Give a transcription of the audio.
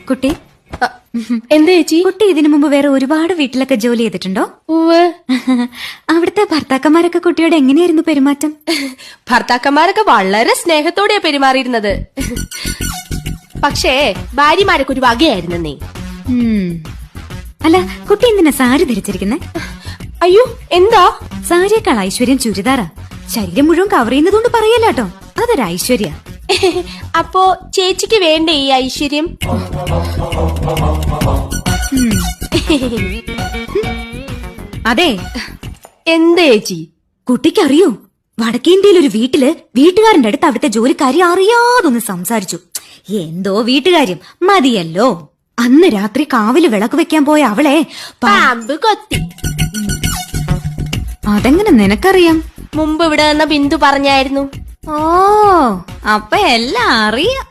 കുട്ടി എന്താ ചേച്ചി? കുട്ടി ഇതിനു മുമ്പ് വേറെ ഒരുപാട് വീട്ടിലൊക്കെ ജോലി ചെയ്തിട്ടുണ്ടോ? ഉവ്വ്. അവിടുത്തെ ഭർത്താക്കന്മാരൊക്കെ കുട്ടിയോട് എങ്ങനെയായിരുന്നു പെരുമാറ്റം? ഭർത്താക്കന്മാരൊക്കെ വളരെ സ്നേഹത്തോടെയാ പെരുമാറിയിരുന്നത്. പക്ഷേ ഭാര്യമാരൊക്കെ ഒരു വകയായിരുന്നേ. അല്ല, കുട്ടി എന്തിനാ സാരി ധരിച്ചിരിക്കുന്നേ? അയ്യോ, എന്താ? സാരിയേക്കാൾ ഐശ്വര്യം ചുരിദാറാ. ശരീരം മുഴുവൻ കവർ ചെയ്യുന്നതുകൊണ്ട് പറയല്ലോ, അതൊരു ഐശ്വര്യ. അപ്പോ ചേച്ചിക്ക് വേണ്ടേ ഈ ഐശ്വര്യം? അതെ. എന്താ ചേച്ചി? കുട്ടിക്കറിയോ, വടക്കേ ഇന്ത്യയിൽ ഒരു വീട്ടില് വീട്ടുകാരന്റെ അടുത്ത് അവിടുത്തെ ജോലിക്കാരി അറിയാതൊന്ന് സംസാരിച്ചു. എന്തോ വീട്ടുകാര്യം മതിയല്ലോ. അന്ന് രാത്രി കാവില് വിളക്ക് വെക്കാൻ പോയ അവളെ പാമ്പ് കൊത്തി. അതെങ്ങനെ നിനക്കറിയാം? മുമ്പ് ഇവിടെ വന്ന ബിന്ദു പറഞ്ഞായിരുന്നു. ഓ, അപ്പൊ എല്ലാം അറിയാം.